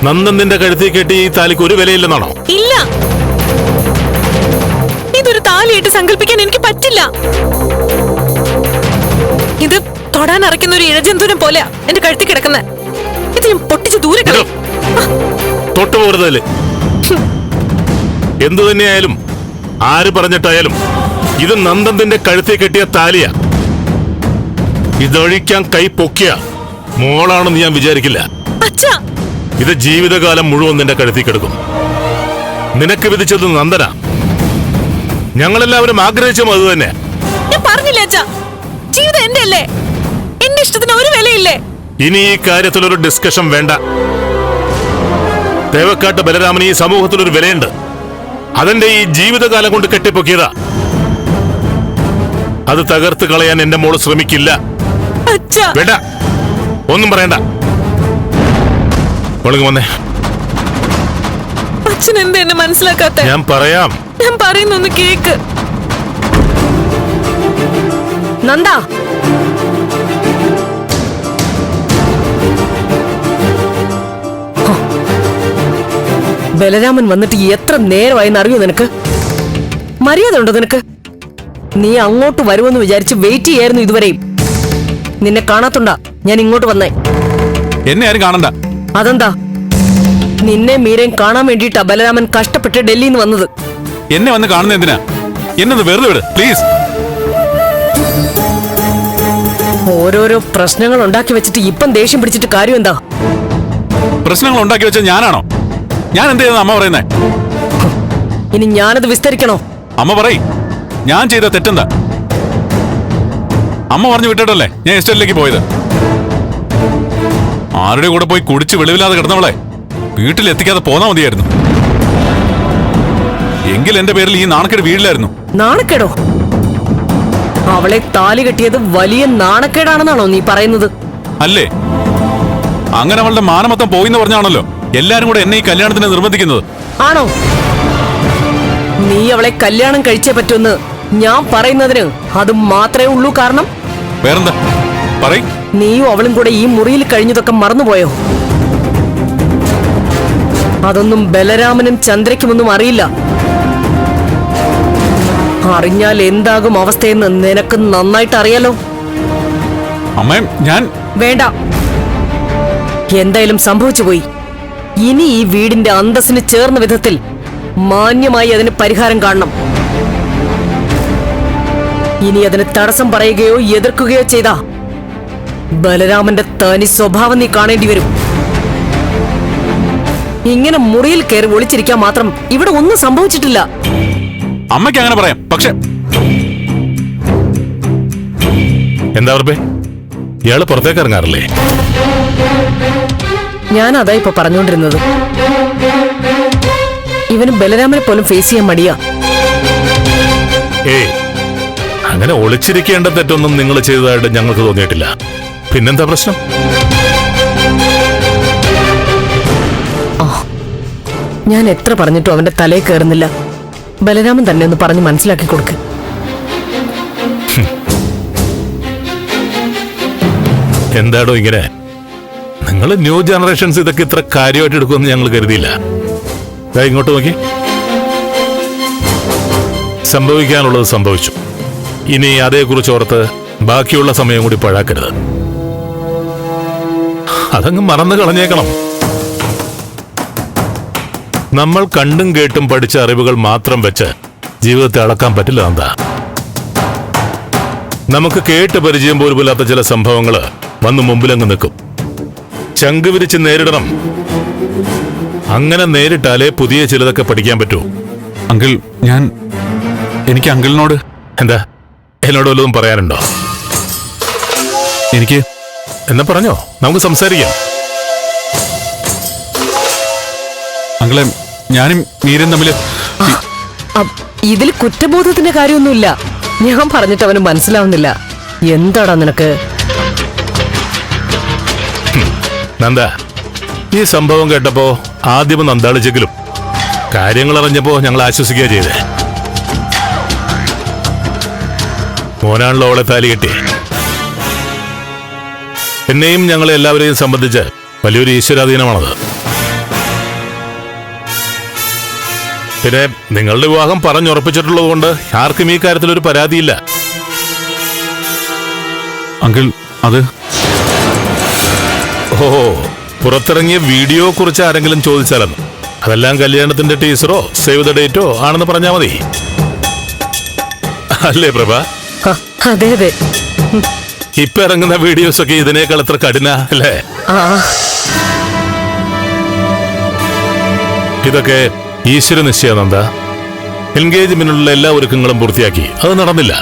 നന്ദൻ നിന്റെ കഴുത്തിൽ കെട്ടി ഈ താലിക്ക് ഒരു വിലയില്ലെന്നാണോ? ഇല്ല, ഇതൊരു താലിയായിട്ട് സങ്കല്പിക്കാൻ എനിക്ക് പറ്റില്ല. ഇത് തൊടാൻ അറയ്ക്കുന്ന ഒരു ഇഴജന്തുവിനെ പോലെയാ എന്റെ കഴുത്തിൽ കിടക്കുന്നത്. ഇത് ഞാൻ പൊട്ടിച്ച് ദൂരെ തൊട്ടുപോകരുതല്ലേ. എന്തു തന്നെയായാലും ആര് പറഞ്ഞിട്ടായാലും ഇത് നന്ദന്റെ കഴുത്തിൽ കെട്ടിയ താലിയാ. ഇതൊഴിക്കാൻ കൈ പൊക്കിയ മോളാണെന്ന് ഞാൻ വിചാരിക്കില്ല. ഇത് ജീവിതകാലം മുഴുവൻ നിന്റെ കഴുത്തിൽ കിടക്കും. നിനക്ക് വിധിച്ചത് നന്ദനാ. ഞങ്ങളെല്ലാവരും ആഗ്രഹിച്ചും അത് തന്നെ. ഞാൻ പറഞ്ഞില്ലേ അച്ഛാ, ജീവിതം എന്റെ അല്ലേ, എന്റെ ഇഷ്ടത്തിന് ഒരു വിലയില്ലേ. ഇനി ഈ കാര്യത്തിലൊരു ഡിസ്കഷൻ വേണ്ട. തേവക്കാട്ട് ബലരാമന് ഈ സമൂഹത്തിലൊരു വിലയുണ്ട്. അതെന്റെ ഈ ജീവിതകാലം കൊണ്ട് കെട്ടിപ്പൊക്കിയതാ. അത് തകർത്ത് കളയാൻ എന്റെ മോള് ശ്രമിക്കില്ല. വേണ്ട, ഒന്നും പറയണ്ട. വന്നേ. അച്ഛൻ എന്താ എന്നെ മനസ്സിലാക്കാത്ത? ഞാൻ പറയാം. ഞാൻ പറയുന്നൊന്ന് കേക്ക്. നന്ദ, ബലരാമൻ വന്നിട്ട് എത്ര നേരമായെന്ന് അറിയോ നിനക്ക്? മര്യാദ ഉണ്ടോ നിനക്ക്? നീ അങ്ങോട്ട് വരുമെന്ന് വിചാരിച്ച് വെയിറ്റ് ചെയ്യായിരുന്നു ഇതുവരെയും. നിന്നെ കാണാത്തുണ്ടാ ഞാൻ ഇങ്ങോട്ട് വന്നേ. എന്നെ ആരും കാണണ്ട. അതെന്താ? നിന്നെ മീരയും കാണാൻ വേണ്ടിയിട്ടാ ബലരാമൻ കഷ്ടപ്പെട്ട് ഡൽഹിയിൽ നിന്ന് വന്നത്. എന്നെ വന്ന് കാണുന്ന എന്തിനാ? എന്നെ വെറുതെ വിട് പ്ലീസ്. ഓരോരോ പ്രശ്നങ്ങൾ ഉണ്ടാക്കി വെച്ചിട്ട് ഇപ്പം ദേഷ്യം പിടിച്ചിട്ട് കാര്യം എന്താ? പ്രശ്നങ്ങൾ ഉണ്ടാക്കി വെച്ചത് ഞാനാണോ? ഞാൻ എന്ത് ചെയ്തെന്ന് അമ്മ പറയുന്നേ? ഇനി ഞാനത് വിസ്തരിക്കണോ? അമ്മ പറയ്, ഞാൻ ചെയ്ത തെറ്റെന്താ? അമ്മ പറഞ്ഞു വിട്ടിട്ടല്ലേ ഞാൻ എസ്റ്റേറ്റിലേക്ക് പോയത്. ആരുടെ കൂടെ പോയി കുടിച്ച് വെളിവില്ലാതെ കിടന്നവളെ വീട്ടിലെത്തിക്കാതെ പോന്നാ മതിയായിരുന്നു. എങ്കിൽ എന്റെ പേരിൽ ഈ നാണക്കേട് വീടില്ലായിരുന്നു. നാണക്കേടോ? അവളെ താലി കെട്ടിയത് വലിയ നാണക്കേടാണെന്നാണോ നീ പറയുന്നത്? അല്ലേ? അങ്ങനെ അവളുടെ മാനമൊത്തം പോയിന്ന് പറഞ്ഞാണല്ലോ എല്ലാരും കൂടെ എന്നെ ഈ കല്യാണത്തിന് നിർബന്ധിക്കുന്നത്. ആണോ? നീ അവളെ കല്യാണം കഴിച്ചേ പറ്റുമെന്ന് ഞാൻ പറയുന്നതിന് അത് മാത്രമേ ഉള്ളൂ കാരണം? വേറെന്താ പറയ്. നീയും അവളും കൂടെ ഈ മുറിയിൽ കഴിഞ്ഞതൊക്കെ മറന്നുപോയോ? അതൊന്നും ബലരാമനും ചന്ദ്രയ്ക്കുമൊന്നും അറിയില്ല. അറിഞ്ഞാൽ എന്താകും അവസ്ഥയെന്ന് നിനക്ക് നന്നായിട്ട് അറിയാലോ. അമ്മേ, ഞാൻ വേണ്ട. എന്തായാലും സംഭവിച്ചു പോയി. ഇനി ഈ വീടിന്റെ അന്തസ്സിന് ചേർന്ന വിധത്തിൽ മാന്യമായി അതിന് പരിഹാരം കാണണം. ഇനി അതിന് തടസ്സം പറയുകയോ എതിർക്കുകയോ ചെയ്താ ബലരാമന്റെ തനി സ്വഭാവം നീ കാണേണ്ടി വരും. ഇങ്ങനെ മുറിയിൽ കയറി ഒളിച്ചിരിക്കാൻ മാത്രം ഇവിടെ ഒന്നും സംഭവിച്ചിട്ടില്ല. അമ്മയ്ക്ക് അങ്ങനെ പറയാം, പക്ഷെ എന്താ പറ, ഇയാള് പുറത്തേക്ക് ഇറങ്ങാറില്ലേ? ഞാൻ അതാ ഇപ്പൊ പറഞ്ഞുകൊണ്ടിരുന്നത്. ഇവന് ബലരാമനെ പോലും ഫേസ് ചെയ്യാൻ മടിയാ. ഏയ്, അങ്ങനെ ഒളിച്ചിരിക്കേണ്ട തെറ്റൊന്നും നിങ്ങൾ ചെയ്തതായിട്ട് ഞങ്ങൾക്ക് തോന്നിയിട്ടില്ല. പിന്നെന്താ പ്രശ്നം? ഞാൻ എത്ര പറഞ്ഞിട്ടും അവന്റെ തലയിൽ കയറുന്നില്ല. ബലരാമൻ തന്നെ ഒന്ന് പറഞ്ഞ് മനസ്സിലാക്കി കൊടുക്ക്. എന്താടോ ഇങ്ങനെ? നിങ്ങൾ ന്യൂ ജനറേഷൻസ് ഇതൊക്കെ ഇത്ര കാര്യമായിട്ട് എടുക്കുമെന്ന് ഞങ്ങൾ കരുതിയില്ല. ഇങ്ങോട്ട് നോക്കി. സംഭവിക്കാനുള്ളത് സംഭവിച്ചു. ഇനി അതേക്കുറിച്ച് ഓർത്ത് ബാക്കിയുള്ള സമയം കൂടി പഴാക്കരുത്. അതങ്ങ് മറന്നു കളഞ്ഞേക്കണം. നമ്മൾ കണ്ടും കേട്ടും പഠിച്ച അറിവുകൾ മാത്രം വെച്ച് ജീവിതത്തെ അളക്കാൻ പറ്റില്ല. എന്താ, നമുക്ക് കേട്ട് പരിചയം പോലുമില്ലാത്ത ചില സംഭവങ്ങൾ വന്ന് മുമ്പിലങ്ങ് നിൽക്കും. ചങ്ക് വിരിച്ച് നേരിടണം. അങ്ങനെ നേരിട്ടാലേ പുതിയ ചിലതൊക്കെ പഠിക്കാൻ പറ്റൂ. അങ്കിൾ, എനിക്ക് അങ്കിളിനോട് എന്താ, എന്നോട് വല്ലതും പറയാനുണ്ടോ? എനിക്ക് എന്നാ പറഞ്ഞോ, നമുക്ക് സംസാരിക്കാം. അങ്കിളെ, ഞാനും മീരയും തമ്മിൽ ഇതിൽ കുറ്റബോധത്തിന്റെ കാര്യമൊന്നുമില്ല. ഞാൻ പറഞ്ഞിട്ട് അവന് മനസ്സിലാവുന്നില്ല. എന്താടാ നിനക്ക്? നന്ദ, ഈ സംഭവം കേട്ടപ്പോ ആദ്യം നന്ദാളിച്ചെങ്കിലും കാര്യങ്ങൾ അറിഞ്ഞപ്പോ ഞങ്ങൾ ആശ്വസിക്കുക ചെയ്തേ. മോനാണല്ലോ അവളെ താലി കെട്ടി. എന്നെയും ഞങ്ങളെ എല്ലാവരെയും സംബന്ധിച്ച് വലിയൊരു ഈശ്വരാധീനമാണത്. പിന്നെ നിങ്ങളുടെ വിവാഹം പറഞ്ഞുറപ്പിച്ചിട്ടുള്ളത് കൊണ്ട് ആർക്കും ഈ കാര്യത്തിൽ ഒരു പരാതിയില്ല. അങ്കിൾ അത് ഓ, പുറത്തിറങ്ങിയ വീഡിയോ കുറിച്ച് ആരെങ്കിലും ചോദിച്ചാലെന്ന്. അതെല്ലാം കല്യാണത്തിന്റെ ടീസറോ സേവ് ദ ഡേറ്റോ ആണെന്ന് പറഞ്ഞാൽ മതി. അല്ലേ പ്രഭ? ഹ, അതെ അതെ. ഇപ്പൊ ഇറങ്ങുന്ന വീഡിയോസ് ഒക്കെ ഇതിനേക്കാൾ എത്ര കഠിന അല്ലേ? ആ ഇതൊക്കെ ഈശ്വര നിശ്ചയാനന്ദ. എൻഗേജ്മെന്റിനുള്ള എല്ലാ ഒരുക്കങ്ങളും പൂർത്തിയാക്കി. അത് നടന്നില്ല.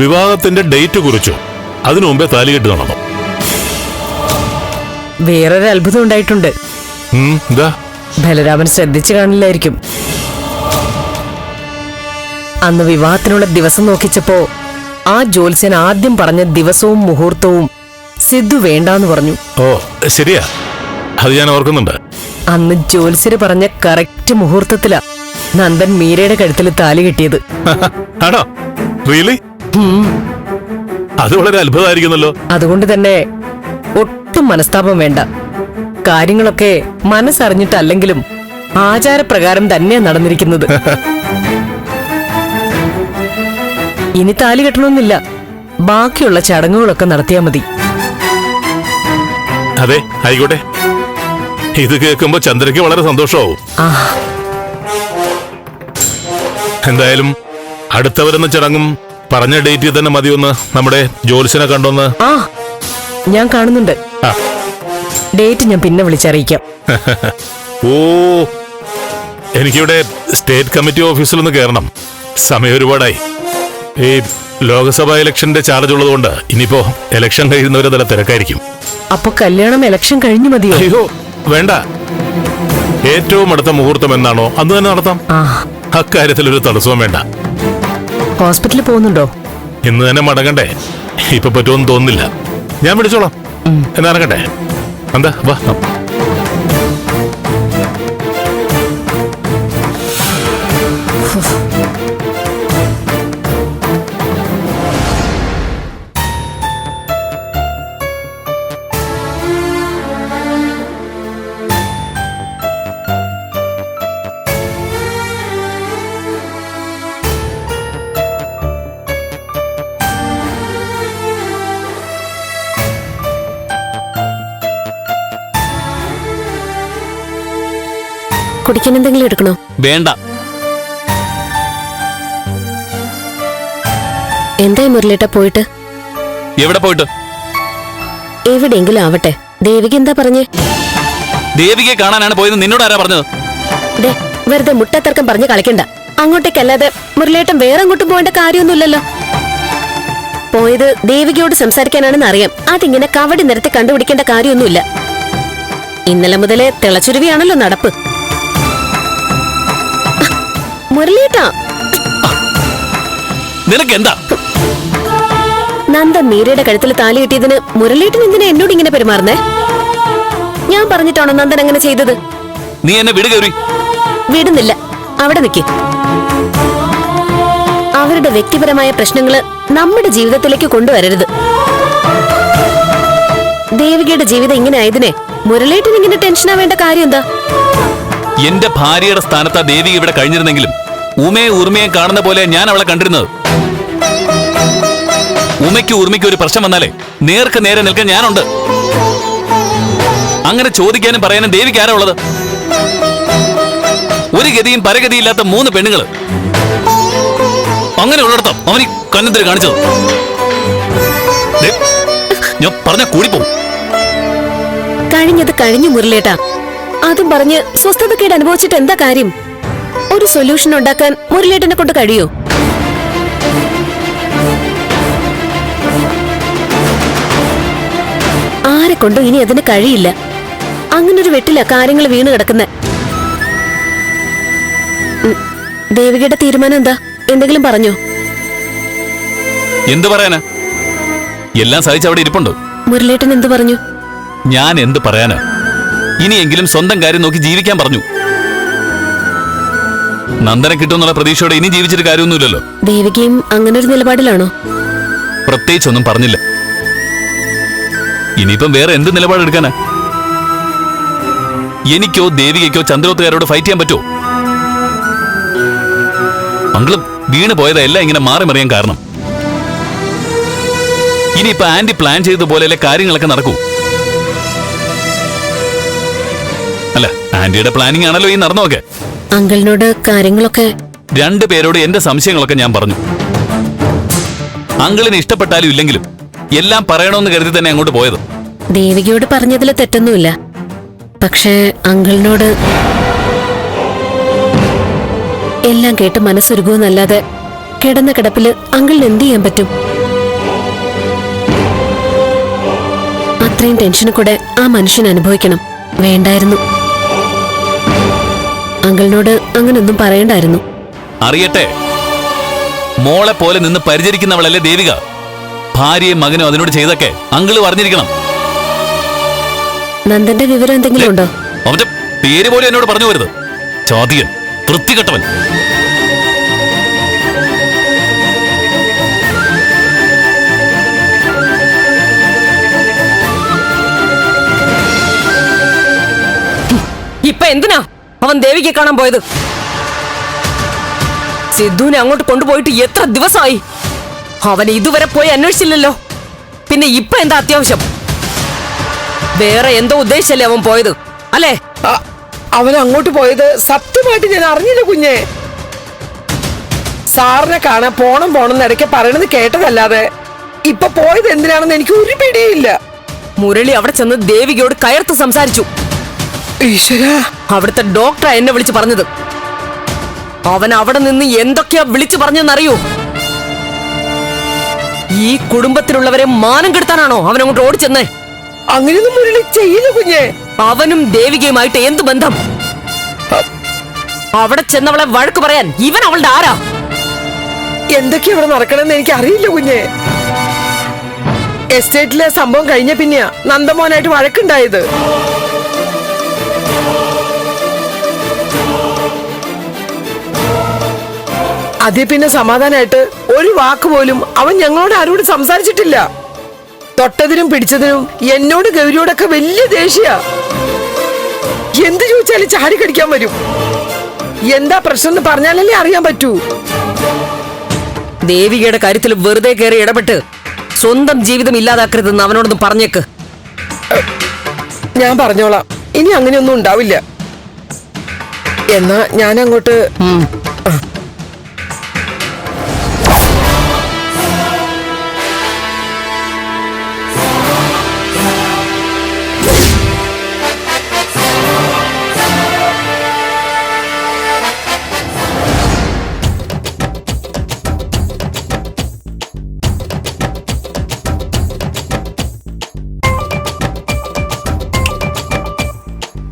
വിവാഹത്തിന്റെ ഡേറ്റ് കുറിച്ചു. അതിനു മുമ്പേ താലികെട്ട് നടന്നു. വേറൊരു അത്ഭുതം ഉണ്ടായിട്ടുണ്ട്. എന്താ? ബലരാമൻ ശ്രദ്ധിച്ചു കാണില്ലായിരിക്കും. അന്ന് വിവാഹത്തിനുള്ള ദിവസം നോക്കിച്ചപ്പോ ആ ജ്യോത്സ്യൻ ആദ്യം പറഞ്ഞ ദിവസവും മുഹൂർത്തവും സിദ്ധു വേണ്ടാന്ന് പറഞ്ഞു. ഓ ശരിയാ, അത് ഞാൻ ഓർക്കുന്നുണ്ട്. അന്ന് ജ്യോത്സ്യര് പറഞ്ഞ കറക്റ്റ് മുഹൂർത്തത്തിലാ നന്ദൻ മീരയുടെ കഴുത്തിൽ താലി കെട്ടിയത്. ആണോ? റിയലി? അത് വളരെ അത്ഭുതമായിരിക്കുന്നല്ലോ. അതുകൊണ്ട് തന്നെ ഒട്ടും മനസ്താപം വേണ്ട. കാര്യങ്ങളൊക്കെ മനസ്സറിഞ്ഞിട്ടല്ലെങ്കിലും ആചാരപ്രകാരം തന്നെയാ നടന്നിരിക്കുന്നത്. ഇനി താലി കെട്ടണമെന്നില്ല, ബാക്കിയുള്ള ചടങ്ങുകളൊക്കെ നടത്തിയാ മതി. അതെ, ആയിക്കോട്ടെ. ഇത് കേൾക്കുമ്പോ ചന്ദ്രയ്ക്ക് വളരെ സന്തോഷമാവും. ആ എന്തായാലും അടുത്ത വരുന്ന ചടങ്ങും പറഞ്ഞ ഡേറ്റിൽ തന്നെ മതിയൊന്ന് നമ്മുടെ ജ്യോത്സ്യനെ കണ്ടോന്ന്. ആ ഞാൻ കാണുന്നുണ്ട്. ആ. ഡേറ്റ് ഞാൻ പിന്നെ വിളിച്ചറിയിക്കാം. ഓ, എനിക്കിവിടെ സ്റ്റേറ്റ് കമ്മിറ്റി ഓഫീസിലൊന്ന് കയറണം. സമയം ഒരുപാടായി. ഈ ലോക്സഭാ ഇലക്ഷന്റെ ചാർജ് ഉള്ളതുകൊണ്ട് ഇനിയിപ്പോ ഇലക്ഷൻ കഴിയുന്നവരെ നല്ല തിരക്കായിരിക്കും. അപ്പൊ കല്യാണം ഇലക്ഷൻ കഴിഞ്ഞു മതിയോ? അയ്യോ വേണ്ട, ഏറ്റവും അടുത്ത മുഹൂർത്തം എന്നാണോ അന്ന് തന്നെ നടത്താം. ആ അക്കാര്യത്തിൽ ഒരു തടസ്സവും വേണ്ട. ഹോസ്പിറ്റലിൽ പോകുന്നുണ്ടോ? ഇന്ന് തന്നെ മടങ്ങണ്ടേ? ഇപ്പൊ പറ്റുമെന്ന് തോന്നുന്നില്ല. ഞാൻ വിളിച്ചോളാം. എന്നാ ഇറങ്ങട്ടെ. എന്താ വാ. കുടിക്കാൻ എന്തെങ്കിലും എടുക്കണോ? വേണ്ട. എന്തായി മുരളിയേട്ടാ പോയിട്ട്? എവിടെ പോയിട്ട്? എവിടെയെങ്കിലും ആവട്ടെ. ദേവിക എന്താ പറഞ്ഞേ? ദേവികയെ കാണാനാണ് പോയത്. നിന്നോട് ആരാ പറഞ്ഞത്? ദേ, വെറുതെ മുട്ടത്തർക്കം പറഞ്ഞ് കളിക്കണ്ട. അങ്ങോട്ടേക്കല്ലാതെ മുരളിയേട്ടൻ വേറെ അങ്ങോട്ടും പോകേണ്ട കാര്യമൊന്നുമില്ലല്ലോ. പോയത് ദേവികയോട് സംസാരിക്കാനാണെന്ന് അറിയാം. അതിങ്ങനെ കവടി നിരത്തി കണ്ടുപിടിക്കേണ്ട കാര്യമൊന്നുമില്ല. ഇന്നലെ മുതലേ തിളച്ചുരുവിയാണല്ലോ നടപ്പ്. മുരളിയേട്ടാ, നിനക്ക് എന്താ? നന്ദൻ മീരയുടെ കഴുത്തിൽ താലി കിട്ടിയതിന് മുരളിയേട്ടൻ എന്തിനാ എന്നോട് ഇങ്ങനെ പെരുമാറുന്നേ? ഞാൻ പറഞ്ഞിട്ടാണോ നന്ദൻ അങ്ങനെ ചെയ്തത്? നീ എന്നെ വിട് ഗൗരി. വിടുന്നില്ല. അവിടെ നിൽക്കി. അവരുടെ വ്യക്തിപരമായ പ്രശ്നങ്ങള് നമ്മുടെ ജീവിതത്തിലേക്ക് കൊണ്ടുവരരുത്. ദേവികയുടെ ജീവിതം ഇങ്ങനെ ആയതിനെ മുരളിയേട്ടൻ ഇങ്ങനെ ടെൻഷനാവേണ്ട കാര്യം എന്താ? എന്റെ ഭാര്യയുടെ സ്ഥാനത്താ ദേവിക ഇവിടെ കഴിഞ്ഞിരുന്നെങ്കിലും ഉമയെ ഉർമിയെ കാണുന്ന പോലെ ഞാൻ അവളെ കണ്ടിരുന്നത്. ഉമയ്ക്ക് ഉർമിക്ക് ഒരു പ്രശ്നം വന്നാലേ നേർക്ക് നേരെ നിൽക്കാൻ ഞാനുണ്ട്. അങ്ങനെ ചോദിക്കാനും പറയാനും ദേവിക്ക് ആരാ ഉള്ളത്? ഒരു ഗതിയും പരഗതിയില്ലാത്ത 3 പെണ്ണുങ്ങള്. അങ്ങനെ ഉള്ളിടത്തോ അവനീ കന്നത്തിരി കാണിച്ചത്? ഞാൻ പറഞ്ഞ കൂടിപ്പോവും. കഴിഞ്ഞത് കഴിഞ്ഞു മുരളിയേട്ടാ. അതും പറഞ്ഞ് സ്വസ്ഥതക്കേട് അനുഭവിച്ചിട്ട് എന്താ കാര്യം? ഒരു സൊല്യൂഷൻ ഉണ്ടാക്കാൻ മുരളിയേട്ടനെ കൊണ്ട് കഴിയോ? ആരെ കൊണ്ടും ഇനി അതിന് കഴിയില്ല. അങ്ങനൊരു വെട്ടില കാര്യങ്ങൾ വീണ് കിടക്കുന്നെ. ദേവികയുടെ തീരുമാനം എന്താ? എന്തെങ്കിലും പറഞ്ഞോ? എന്ത് പറയാനാ? എല്ലാം സഹിച്ച് അവിടെ ഇരിപ്പുണ്ടോ? മുരളിയേട്ടൻ എന്ത് പറഞ്ഞു? ഞാൻ എന്ത് പറയാനാ? ഇനിയെങ്കിലും സ്വന്തം കാര്യം നോക്കി ജീവിക്കാൻ പറഞ്ഞു. നന്ദനെ കിട്ടുമെന്നുള്ള പ്രതീക്ഷയോടെ ഇനി ജീവിച്ചിട്ട് കാര്യമൊന്നുമില്ലല്ലോ. ദേവികയും അങ്ങനെ ഒരു നിലപാടിലാണോ? പ്രത്യേകിച്ചൊന്നും പറഞ്ഞില്ല. ഇനിയിപ്പം വേറെ എന്ത് നിലപാടെടുക്കാനാ? എനിക്കോ ദേവികയ്ക്കോ ചന്ദ്രോത്തുകാരോട് ഫൈറ്റ് ചെയ്യാൻ പറ്റുമോ? അങ്കിളും വീണ് പോയതെല്ലാം ഇങ്ങനെ മാറി മറിയാൻ കാരണം. ഇനിയിപ്പോ ആന്റി പ്ലാൻ ചെയ്തതുപോലെയല്ലേ കാര്യങ്ങളൊക്കെ നടക്കൂ. അല്ല, ആന്റിയുടെ പ്ലാനിങ് ആണല്ലോ ഈ നടന്നോക്കെ. അങ്കിളിനോട് കാര്യങ്ങളൊക്കെ രണ്ടുപേരോട് എന്റെ സംശയങ്ങളൊക്കെ ഞാൻ പറഞ്ഞു. അങ്കിളിന് ഇഷ്ടപ്പെട്ടാലും ഇല്ലെങ്കിലും എല്ലാം പറയണമെന്ന് കരുതി തന്നെ അങ്ങോട്ട് പോയത്. ദേവികയോട് പറഞ്ഞതിൽ തെറ്റൊന്നുമില്ല. പക്ഷേ അങ്കിളിനോട് എല്ലാം കേട്ട് മനസ്സൊരുങ്ങുമെന്നല്ലാതെ കിടന്ന കിടപ്പില് അങ്കിളിന് എന്ത് ചെയ്യാൻ പറ്റും? അത്രയും ടെൻഷന് കൂടെ ആ മനുഷ്യൻ അനുഭവിക്കണം വേണ്ടായിരുന്നു. അങ്കിളിനോട് അങ്ങനൊന്നും പറയണ്ടായിരുന്നു. അറിയട്ടെ, മോളെ പോലെ നിന്ന് പരിചരിക്കുന്നവളല്ലേ ദേവിക. ഭാര്യയും മകനും അതിനോട് ചെയ്തൊക്കെ അങ്കിള് പറഞ്ഞിരിക്കണം. നന്ദന്റെ വിവരം എന്തെങ്കിലും ഉണ്ടോ? അവന്റെ പേര് പോലും എന്നോട് പറഞ്ഞു വരുത്. ചാതിയൻ, വൃത്തികെട്ടവൻ. ഇപ്പൊ എന്തിനാ അവൻ ദേവികയെ കാണാൻ പോയത്? സിദ്ധുവിനെ അങ്ങോട്ട് കൊണ്ടുപോയിട്ട് എത്ര ദിവസമായി? അവൻ ഇതുവരെ പോയി അന്വേഷിച്ചില്ലല്ലോ. പിന്നെ ഇപ്പൊ എന്താ അത്യാവശ്യം? വേറെ എന്തോ ഉദ്ദേശിച്ചല്ലേ അവൻ പോയത്, അല്ലേ? അവൻ അങ്ങോട്ട് പോയത് സത്യമായിട്ട് ഞാൻ അറിഞ്ഞില്ല കുഞ്ഞെ. സാറിനെ കാണാൻ പോണം ഇടയ്ക്ക് പറയണത് കേട്ടതല്ലാതെ ഇപ്പൊ പോയത് എന്തിനാണെന്ന് എനിക്ക് ഒരു പിടിയില്ല. മുരളി അവിടെ ചെന്ന് ദേവികയോട് കയർത്ത് സംസാരിച്ചു. ഈശ്വര, അവിടുത്തെ ഡോക്ടറാ എന്നെ വിളിച്ചു പറഞ്ഞത്. അവൻ അവിടെ നിന്ന് എന്തൊക്കെയാ വിളിച്ചു പറഞ്ഞെന്നറിയോ? ഈ കുടുംബത്തിലുള്ളവരെ മാനം കെടുത്താനാണോ അവൻ അങ്ങോട്ട് ഓടിച്ചെന്നേ? അങ്ങനെയൊന്നും മുരളി ചെയ്യില്ല കുഞ്ഞെ. അവനും ദേവികയുമായിട്ട് എന്ത് ബന്ധം? അവിടെ ചെന്നവളെ വഴക്ക് പറയാൻ ഇവൻ അവളുടെ ആരാ? എന്തൊക്കെയാ ഇവിടെ നടക്കണമെന്ന് എനിക്ക് അറിയില്ല കുഞ്ഞെ. എസ്റ്റേറ്റിലെ സംഭവം കഴിഞ്ഞ പിന്നെയാ നന്ദമോനായിട്ട് വഴക്കുണ്ടായത്. അതേ പിന്നെ സമാധാനായിട്ട് ഒരു വാക്ക് പോലും അവൻ ഞങ്ങളോട് ആരോടും സംസാരിച്ചിട്ടില്ല. തൊട്ടതിനും പിടിച്ചതിനും എന്നോട് ഗൗരിയോടൊക്കെ വലിയ ദേഷ്യ. എന്ത് ചോദിച്ചാലും ചാടി കടിക്കാൻ വരും. എന്താ പ്രശ്നം എന്ന് പറഞ്ഞാലല്ലേ അറിയാൻ പറ്റൂ. ദേവികയുടെ കാര്യത്തിൽ വെറുതെ കയറി ഇടപെട്ട് സ്വന്തം ജീവിതം ഇല്ലാതാക്കരുതെന്ന് അവനോടൊന്ന് പറഞ്ഞേക്ക്. ഞാൻ പറഞ്ഞോളാം, ഇനി അങ്ങനെയൊന്നും ഉണ്ടാവില്ല. എന്നാ ഞാൻ അങ്ങോട്ട്.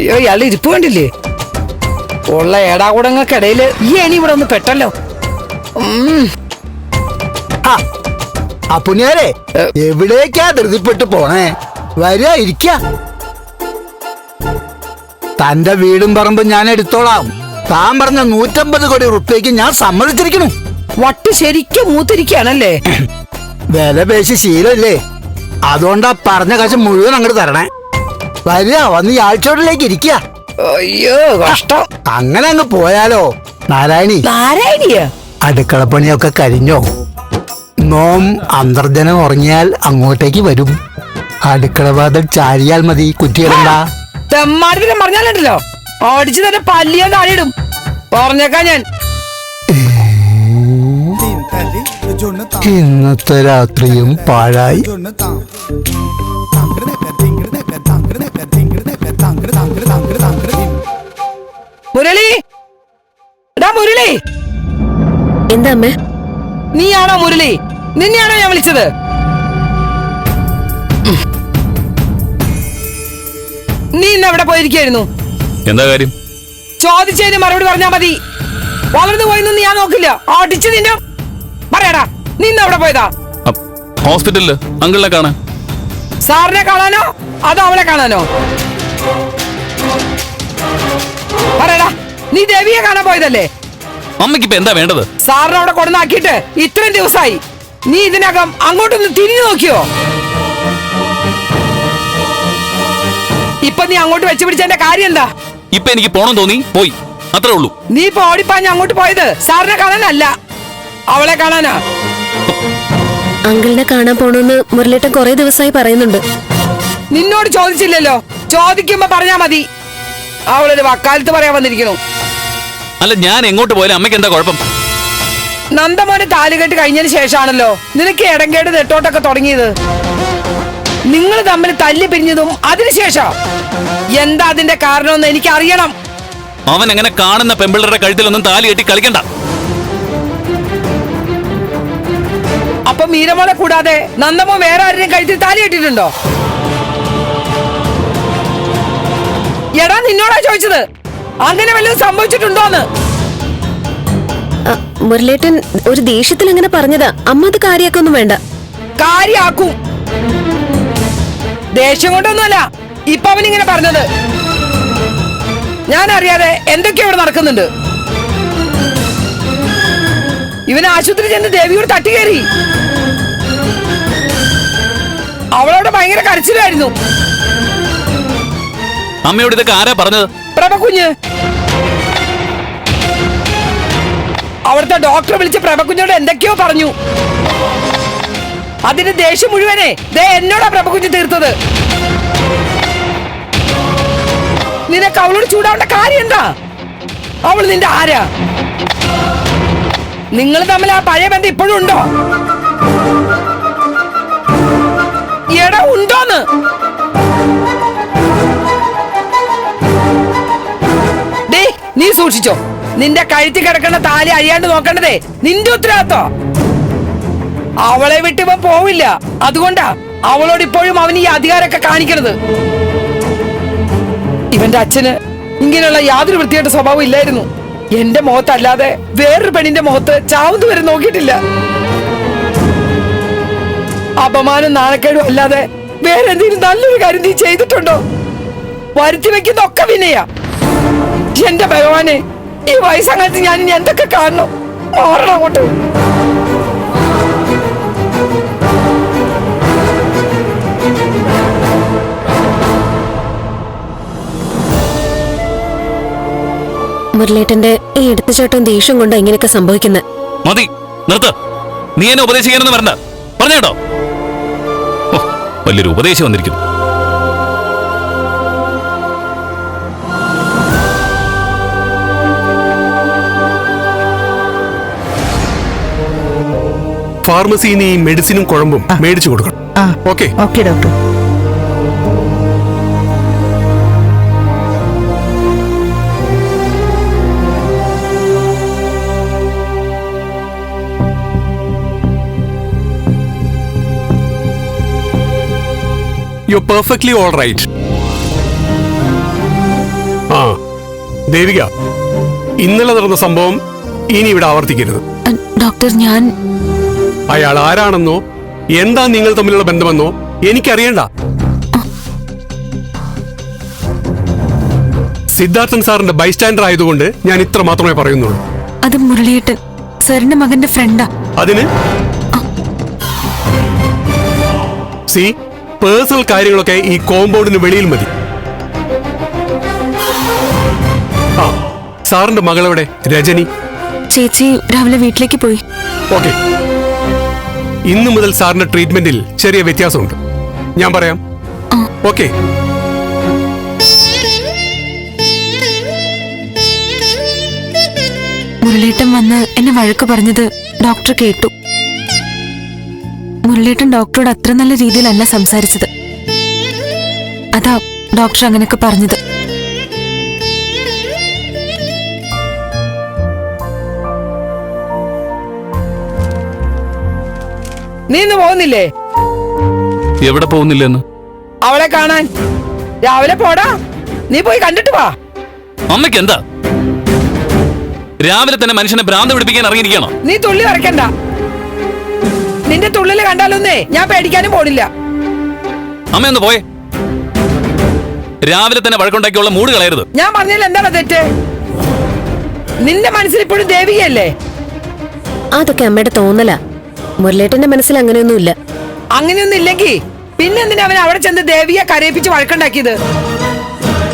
അയ്യോ, ഇയാളുടെ ഇരിപ്പ് കണ്ടില്ലേ? ഉള്ള ഏടാകൂടങ്ങൾക്കിടയില് ഈ എണി ഇവിടെ ഒന്ന് പെട്ടല്ലോ. അപ്പുണ്യാരെ, എവിടേക്കാ ധൃതിപ്പെട്ട് പോണേ? വരിക, ഇരിക്ക. തന്റെ വീടും പറമ്പും ഞാൻ എടുത്തോളാം. താൻ പറഞ്ഞ 150 കോടി റുപ്യക്ക് ഞാൻ സമ്മതിച്ചിരിക്കണു. വട്ട് ശരിക്കും മൂത്തിരിക്കുകയാണല്ലേ? വില പേശി ശീലല്ലേ, അതുകൊണ്ടാ പറഞ്ഞ കാശ് മുഴുവൻ അങ്ങോട്ട് തരണേ. വരിക, വന്ന് ഈ ആഴ്ചയോടിലേക്ക് ഇരിക്കുക. അയ്യോ കഷ്ടം. അങ്ങനെ അങ്ങ് പോയാലോ? നാരായണിയ അടുക്കളപ്പണിയൊക്കെ കഴിഞ്ഞോ? നോം അന്തർജനം ഉറങ്ങിയാൽ അങ്ങോട്ടേക്ക് വരും. അടുക്കളവാദം ചാരിയാൽ മതി, കുറ്റിയിടണ്ട. തെമ്മാടിനെ പറഞ്ഞാലുണ്ടല്ലോ ഓടിച്ചു തന്നെ പല്ലിയാൻ താഴെയിടും. പറഞ്ഞേക്കാ ഞാൻ. ഇന്നത്തെ രാത്രിയും പാഴായി. മുരളി, എടാ മുരളി. എന്താ അമ്മേ? നീയാണോ മുരളി? നിന്നെയാണോ ഞാൻ വിളിച്ചത്? നീ ഇന്ന് എവിടെ പോയിരിക്കായിരുന്നു? എന്താ കാര്യം? ചോദിച്ചതിന് മറുപടി പറഞ്ഞാ മതി. വളർന്നു പോയിന്ന് ഞാൻ നോക്കില്ല. ഓടിച്ചു നിന്നെ. പറയടാ, നീ ഇന്ന് എവിടെ പോയതാ? ഹോസ്പിറ്റലില് അങ്കിളിനെ കാണാൻ. സാറിനെ കാണാനോ അതോ അവളെ കാണാനോ? പറയടാ, നീ ദേവിയെ കാണാൻ പോയതല്ലേ? അമ്മയ്ക്ക് ഇപ്പൊ എന്താ വേണ്ടത്? സാറിനെ അവിടെ കൊണ്ടുവന്നാക്കിയിട്ട് ഇത്രയും ദിവസമായി. നീ ഇതിനകം അങ്ങോട്ടൊന്ന് തിരിഞ്ഞു നോക്കിയോ? ഇപ്പൊ നീ അങ്ങോട്ട് വെച്ച് പിടിച്ചതിന്റെ കാര്യം എന്താ? ഇപ്പൊ എനിക്ക് പോണം തോന്നി പോയി. അത്രേ ഉള്ളൂ. നീ ഇപ്പൊ ഓടിപ്പാഞ്ഞ് അങ്ങോട്ട് പോയത് സാറിനെ കാണാനല്ല, അവളെ കാണാനാ. അങ്കിളിനെ കാണാൻ പോണെന്ന് മുരളേട്ടൻ കുറെ ദിവസമായി പറയുന്നുണ്ട്. നിന്നോട് ചോദിച്ചില്ലല്ലോ, ചോദിക്കുമ്പോ പറഞ്ഞാ മതി. അവളൊരു വക്കാലത്ത് പറയാൻ വന്നിരിക്കണു. അല്ല, ഞാൻ എങ്ങോട്ട് പോയാലും അമ്മയ്ക്ക് എന്താ കുഴപ്പം? നന്ദമോനെ താലുകെട്ട് കഴിഞ്ഞതിന് ശേഷമാണല്ലോ നിനക്ക് ഇടങ്കേട് നെട്ടോട്ടൊക്കെ തുടങ്ങിയത്. നിങ്ങൾ തമ്മിൽ തല്ലി പിരിഞ്ഞതും അതിനുശേഷം. എന്താ അതിന്റെ കാരണമെന്ന് എനിക്ക് അറിയണം. അവൻ അങ്ങനെ കാണുന്ന പെമ്പിള്ളരുടെ കഴുത്തിലൊന്നും താലി കെട്ടി കളിക്കണ്ട. അപ്പൊ മീരമോളെ കൂടാതെ നന്ദമോ വേറെ ആരുടെയും കഴുത്തിൽ താലി കെട്ടിട്ടുണ്ടോ? എടാ, നിന്നോടാ ചോദിച്ചത്. അങ്ങനെ വല്ലതും സംഭവിച്ചിട്ടുണ്ടോന്ന്. മുരളേട്ടൻ ഒരു ദേഷ്യത്തിൽ അങ്ങനെ പറഞ്ഞതാ. അമ്മ അത് കാര്യാക്കൊന്നും വേണ്ട. കാര്യാക്കും. ദേഷ്യം കൊണ്ടൊന്നുമല്ല ഇപ്പൊ അവനിങ്ങനെ പറഞ്ഞത്. ഞാൻ അറിയാതെ എന്തൊക്കെയോ ഇവിടെ നടക്കുന്നുണ്ട്. ഇവൻ ആശുപത്രി ചെന്ന് ദേവിയോട് തട്ടിക്കേറി. അവളോട് ഭയങ്കര കരച്ചിലായിരുന്നു. അമ്മയോട് ഇതൊക്കെ ആരാ പറഞ്ഞത്? പ്രഭകുഞ്ഞ്. അവിടുത്തെ ഡോക്ടറെ വിളിച്ച് പ്രഭകുഞ്ഞോട് എന്തൊക്കെയോ പറഞ്ഞു. അതിന് ദേഷ്യം മുഴുവനെ ദേ എന്നോടാ പ്രഭകുഞ്ഞ് തീർത്തത്. നിനക്ക് അവളോട് ചൂടാവേണ്ട കാര്യം എന്താ? അവൾ നിന്റെ ആരാ? നിങ്ങൾ തമ്മിൽ ആ പഴയ ബന്ധം ഇപ്പോഴും ഉണ്ടോ? എടാ, ഉണ്ടോന്ന്? ഡേ, നീ സൂക്ഷിച്ചോ. നിന്റെ കഴുത്തി കിടക്കുന്ന താലി അഴിയാണ്ട് നോക്കേണ്ടതേ നിന്റെ ഉത്തരവാദിത്തം. അവളെ വിട്ടിവൻ പോവില്ല. അതുകൊണ്ടാ അവളോട് ഇപ്പോഴും അവൻ ഈ അധികാരമൊക്കെ കാണിക്കണത്. ഇവന്റെ അച്ഛന് ഇങ്ങനെയുള്ള യാതൊരു വൃത്തിയായിട്ട് സ്വഭാവം ഇല്ലായിരുന്നു. എന്റെ മുഖത്തല്ലാതെ വേറൊരു പെണ്ണിന്റെ മുഖത്ത് ചാവുന്നത് വരെ നോക്കിയിട്ടില്ല. അപമാനം നാണക്കേടും അല്ലാതെ വേറെ എന്തെങ്കിലും നല്ലൊരു കാര്യം നീ ചെയ്തിട്ടുണ്ടോ? വരുത്തി വെക്കുന്നൊക്കെ വിനയാ. എന്റെ ഭഗവാനെ, ഈ വയസ്സങ്ങാലത്ത് ഞാൻ ഇനി എന്തൊക്കെ കാണണം? മാറണം അങ്ങോട്ട്. മുരളേട്ടന്റെ ഈ എടുത്തുചാട്ടവും ദേഷ്യം കൊണ്ടാ ഇങ്ങനെയൊക്കെ സംഭവിക്കുന്നത്. മതി, നിർത്ത്. നീ എന്നെ ഉപദേശിക്കാനൊന്നും വരണ്ട. പറഞ്ഞേട്ടോ? വലിയൊരു ഉപദേശം വന്നിരിക്കുന്നു. ഫാർമസിയിൽ നിന്ന് ഈ മെഡിസിനും കുഴമ്പും മേടിച്ചു കൊടുക്കണം. Okay okay doctor. You perfectly all right. ആ ദേവിക, ഇന്നലെ നടന്ന സംഭവം ഇനി ഇവിടെ ആവർത്തിക്കരുത്. ഡോക്ടർ, ഞാൻ അയാൾ ആരാണെന്നോ എന്താ നിങ്ങൾ തമ്മിലുള്ള ബന്ധമെന്നോ എനിക്കറിയണ്ട. സിദ്ധാർത്ഥൻ സാറിന്റെ ബൈസ്റ്റാൻഡർ ആയതുകൊണ്ട് ഞാൻ ഇത്ര മാത്രമേ പറയുന്നുള്ളൂ. അത് മുരളിയേട്ടൻ സാറിന്റെ മകന്റെ ഫ്രണ്ടാ. അതിന് സി പേഴ്സണൽ കാര്യങ്ങളൊക്കെ ഈ കോമ്പൗണ്ടിന് വെളിയിൽ മതി. ആ, സാറിന്റെ മകളെവിടെ? രജനി ചേച്ചി രാവിലെ വീട്ടിലേക്ക് പോയി. ഓക്കെ, ഇന്നു മുതൽ സാറിന്റെ ട്രീറ്റ്മെന്റിൽ ചെറിയ വ്യത്യാസമുണ്ട്. ഞാൻ പറയാം. ഓക്കെ. മുരളീട്ടൻ വന്ന് എന്നെ വഴക്ക് പറഞ്ഞത് ഡോക്ടർ കേട്ടു. മുരളീട്ടൻ ഡോക്ടറോട് അത്ര നല്ല രീതിയിലല്ല സംസാരിച്ചത്. അതാ ഡോക്ടർ അങ്ങനെയൊക്കെ പറഞ്ഞത്. നീ ഇന്ന് പോകുന്നില്ലേ? എവിടെ പോകുന്നില്ലെന്ന്? അവളെ കാണാൻ. രാവിലെ പോടാ, നീ പോയി കണ്ടിട്ട് വാ. അമ്മയ്ക്ക് എന്താ? രാവിലെ തന്നെ മനുഷ്യനെ ഭ്രാന്ത് പിടിപ്പിക്കാൻ ഇറങ്ങിയിരിക്കണോ? നീ തുള്ളി വരയ്ക്കണ്ട. നിന്റെ തുള്ളില് കണ്ടാലൊന്നേ ഞാൻ പേടിക്കാനും പോണില്ല. അമ്മയൊന്ന് പോയേ. രാവിലെ തന്നെ വഴക്കുണ്ടാക്കിയുള്ള മൂട് കളയരുത്. ഞാൻ പറഞ്ഞാൽ എന്താണ് തെറ്റ്? നിന്റെ മനസ്സിൽ ഇപ്പോഴും ദേവികയല്ലേ? അതൊക്കെ അമ്മയുടെ തോന്നലാ. മുരളേട്ടന്റെ മനസ്സിൽ അങ്ങനെയൊന്നുമില്ല. അങ്ങനെയൊന്നും ഇല്ലെങ്കിൽ പിന്നെന്തിനാ അവൻ അവിടെ ചെന്ന് ദേവിയെ കരയിപ്പിച്ച് വഴക്കുണ്ടാക്കിയത്?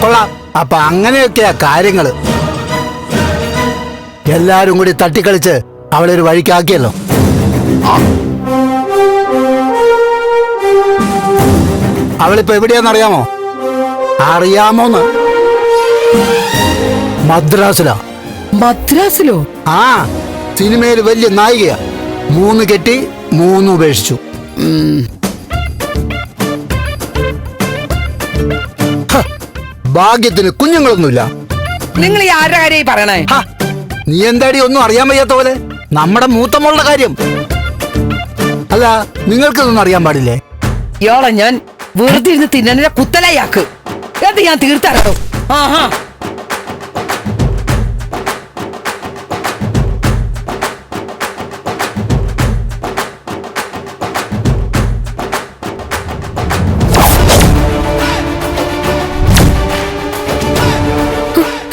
കൊള്ളാം. അപ്പൊ അങ്ങനെയൊക്കെയാ കാര്യങ്ങള്. എല്ലാരും കൂടി തട്ടിക്കളിച്ച് അവളെ ഒരു വഴിക്കാക്കിയല്ലോ. അവളിപ്പോ എവിടെയാന്നറിയാമോ? അറിയാമോന്ന്? മദ്രാസിലാ. മദ്രാസിലോ? ആ, സിനിമയിൽ വലിയ നായികയാ. 3 കെട്ടി 3 ഉപേക്ഷിച്ചു. ഹ, ഭാഗ്യത്തിന് കുഞ്ഞുങ്ങളൊന്നുമില്ല. നിങ്ങൾ ഈ ആരുടെ കാര്യമായി പറയണേ? ഹ, നീ എന്താടി ഒന്നും അറിയാൻ വയ്യാത്ത പോലെ? നമ്മുടെ മൂത്തമ്മളുടെ കാര്യം. അല്ല, നിങ്ങൾക്കിതൊന്നും അറിയാൻ പാടില്ലേ? ഇയാളെ ഞാൻ വെറുതെ ഇരുന്ന് തിന്നനെ കുത്തലയാക്ക്. അത് ഞാൻ തീർത്താറോ? ആഹാ.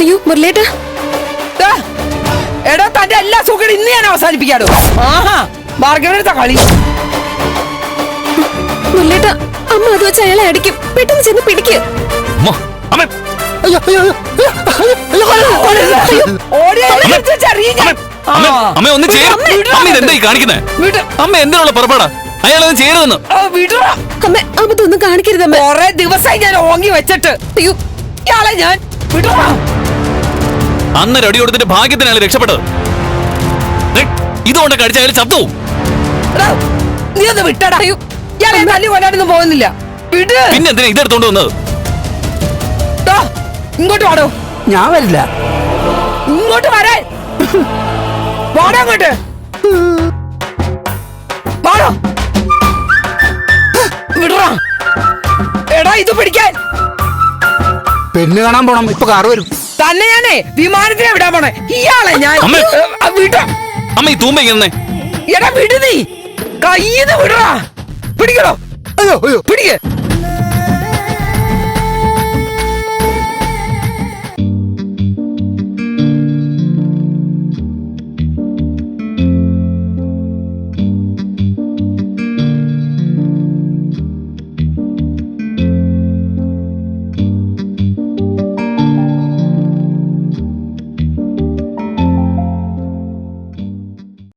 അയ്യോ മുരളേട്ടാ, ദാ, എടാ തന്റെ എല്ലാ സുഖം ഇന്ന് ഞാൻ അവസാനിപ്പിക്കാടോ. ആഹാ, ഭാർഗവനെടുത്ത കളി. മുരളേട്ടാ, അമ്മ അത് വെച്ച് അയാളെ അടിക്കും. പെട്ടെന്ന് ചെന്ന് പിടിക്ക്. അമ്മ, അമ്മേ, അയ്യോ, അയ്യോ, അയ്യോ, അയ്യോ, അയ്യോ. ഓടിയാ ചെറിയ ഞാൻ. അമ്മേ, അമ്മേ ഒന്ന് ചെയ്യ്. അമ്മ ഇതെന്തായി കാണിക്കുന്നേ? വിട്. അമ്മ എന്തിനുള്ള പുറപ്പാടാ? അയാളൊന്നും ചെയ്യരുതെന്ന്. വിടറാ. അമ്മ അതൊന്നും കാണിക്കരുതമ്മ. കൊറേ ദിവസമായി ഞാൻ ഓങ്ങി വെച്ചിട്ട്. അയ്യോ, ഇയാളെ ഞാൻ വിടറാ. അന്നൊരു അടി കൊടുത്തിട്ട് ഭാഗ്യത്തിന് അയാൾ രക്ഷപ്പെട്ടത്. ദേ, ഇതുകൊണ്ട് കടിച്ച അയാൾ ചത്തു. എടാ, നീ ഒന്ന് വിട്ടടാ. ഇയാളെ തല്ലി കൊല്ലാനൊന്നും പോകുന്നില്ല. വിട്. പിന്നെ എന്തിനാ ഇതെടുത്തോണ്ട് വന്നത്? ദാ, ഇങ്ങോട്ട് വാടോ. ഞാൻ വരില്ല. ഇങ്ങോട്ട് വരാൻ. വാടാ അങ്ങോട്ട്. വാടോ. വിടറാ. എടാ ഇത് പിടിക്കാൻ. പെണ്ണ് കാണാൻ പോണം. ഇപ്പൊ കാറ് വരും. തന്നെ ഞാനേ വിമാനത്തിനെ വിടാൻ പോണേ. ഇയാളെ ഞാൻ അമ്മേ. വിട. അമ്മ ഈ തൂമ്പ ഇങ്ങനെ എടാ വിടു നീ. കയ്യിന്ന് വിടറാ. പിടിക്കണോ? അയ്യോ, അയ്യോ. പിടിക്ക്.